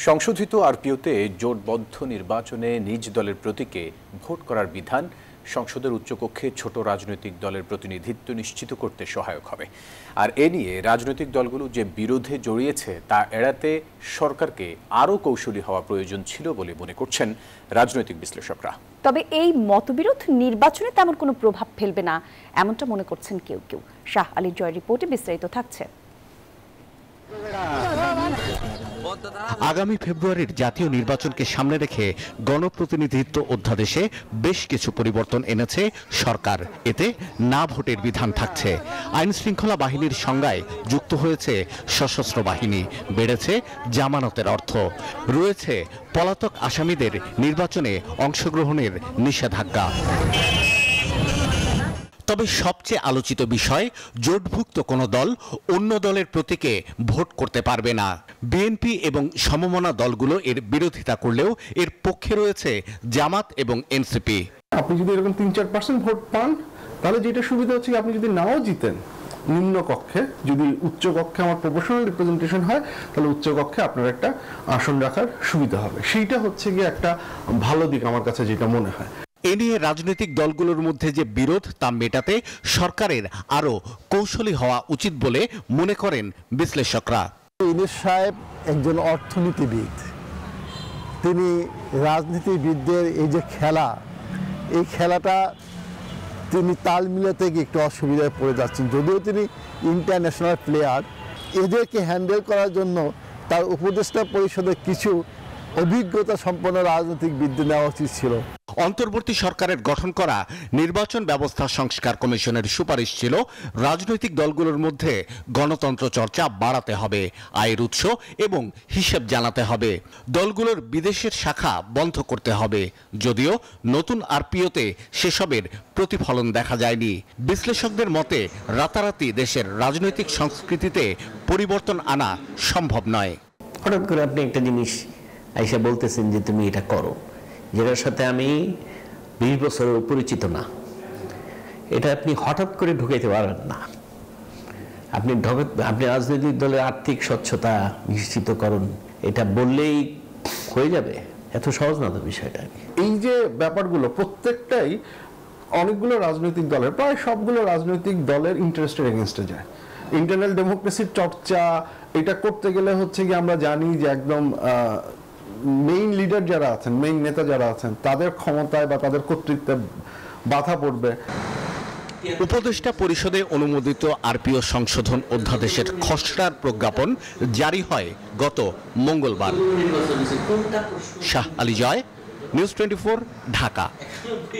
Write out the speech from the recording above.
সংশোধিত আরপিওতে জোটবদ্ধ নির্বাচনে নিজ দলের প্রতীকে ভোট করার বিধান সংসদের উচ্চকক্ষে ছোট রাজনৈতিক দলের প্রতিনিধিত্ব নিশ্চিত করতে সহায়ক হবে। আর এ নিয়ে রাজনৈতিক দলগুলো যে বিরোধে জড়িয়েছে তা এড়াতে সরকারকে আরও কৌশলী হওয়া প্রয়োজন ছিল বলে মনে করছেন রাজনৈতিক বিশ্লেষকরা। তবে এই মতবিরোধ নির্বাচনে তেমন কোনো প্রভাব ফেলবে না এমনটা মনে করছেন কেউ কেউ। শাহ আলী জয়ের রিপোর্টে বিস্তারিত থাকছে। আগামী ফেব্রুয়ারির জাতীয় নির্বাচনকে সামনে রেখে গণপ্রতিনিধিত্ব অধ্যাদেশে বেশ কিছু পরিবর্তন এনেছে সরকার। এতে না ভোটের বিধান থাকছে। আইন শৃঙ্খলা বাহিনীর সংজ্ঞায় যুক্ত হয়েছে সশস্ত্র বাহিনী, বেড়েছে জামানতের অর্থ, রয়েছে পলাতক আসামিদের নির্বাচনে অংশগ্রহণের নিষেধাজ্ঞা। তবে সবচেয়ে আলোচিত বিষয়, জোটভুক্ত কোনো দল অন্য দলের প্রতীকে ভোট করতে পারবে না। বিএনপি এবং সমমনা দলগুলো এর বিরোধিতা করলেও এর পক্ষে রয়েছে জামাত এবং এনসিপি। আপনি যদি এরকম 3-4% ভোট পান, তাহলে যেটা সুবিধা হচ্ছে আপনি যদি নাও জিতেন নিম্ন কক্ষে, যদি উচ্চ কক্ষে আমার প্রপোর্শনাল রিপ্রেজেন্টেশন হয়, তাহলে উচ্চ কক্ষে আপনার একটা আসন রাখার সুবিধা হবে। সেইটা হচ্ছে গিয়ে একটা ভালো দিক আমার কাছে যেটা মনে হয়। এ নিয়ে রাজনৈতিক দলগুলোর মধ্যে যে বিরোধ তা মেটাতে সরকারের আরও কৌশলী হওয়া উচিত বলে মনে করেন বিশ্লেষকরা। ইউনূস সাহেব একজন অর্থনীতিবিদ, তিনি রাজনীতিবিদদের এই যে খেলা, এই খেলাটা তিনি তাল মিলাতে গিয়ে একটু অসুবিধায় পড়ে যাচ্ছেন। যদিও তিনি ইন্টারন্যাশনাল প্লেয়ার, এদেরকে হ্যান্ডেল করার জন্য তার উপদেষ্টা পরিষদে কিছু অভিজ্ঞতা সম্পন্ন রাজনীতিবিদদের নেওয়া উচিত ছিল। অন্তর্বর্তী সরকারের গঠন করা নির্বাচন ব্যবস্থা সংস্কার কমিশনের সুপারিশ ছিল রাজনৈতিক দলগুলোর মধ্যে গণতন্ত্র চর্চা বাড়াতে হবে, আয়ের উৎস এবং হিসেব জানাতে হবে, দলগুলোর বিদেশের শাখা বন্ধ করতে হবে। যদিও নতুন আরপিওতে সেসবের প্রতিফলন দেখা যায়নি। বিশ্লেষকদের মতে রাতারাতি দেশের রাজনৈতিক সংস্কৃতিতে পরিবর্তন আনা সম্ভব নয়। হঠাৎ করে আপনি একটা জিনিস আইসা বলতেছেন যে তুমি এটা করো, যেটার সাথে আমি 20 বছরের পরিচিত না, এটা আপনি হঠাৎ করে ঢুকাইতে পারবেন না। আপনি রাজনৈতিক দলের আর্থিক স্বচ্ছতা নিশ্চিতকরণ এটা বললেই হয়ে যাবে, এত সহজ না তো বিষয়টা। এই যে ব্যাপারগুলো প্রত্যেকটাই অনেকগুলো রাজনৈতিক দলের, প্রায় সবগুলো রাজনৈতিক দলের ইন্টারেস্টের এগেনস্টে যায়। ইন্টারনাল ডেমোক্রেসির চর্চা এটা করতে গেলে হচ্ছে কি আমরা জানি যে একদম মেইন লিডার যারা আছেন, মেইন নেতা যারা আছেন, তাদের ক্ষমতায় বা তাদের কর্তৃত্বে বাধা পড়বে। উপদেষ্টা পরিষদে অনুমোদিত আরপিও সংশোধন অধ্যাদেশের খসড়ার প্রজ্ঞাপন জারি হয় গত মঙ্গলবার। শাহ আলী জয়, নিউজ 24, ঢাকা।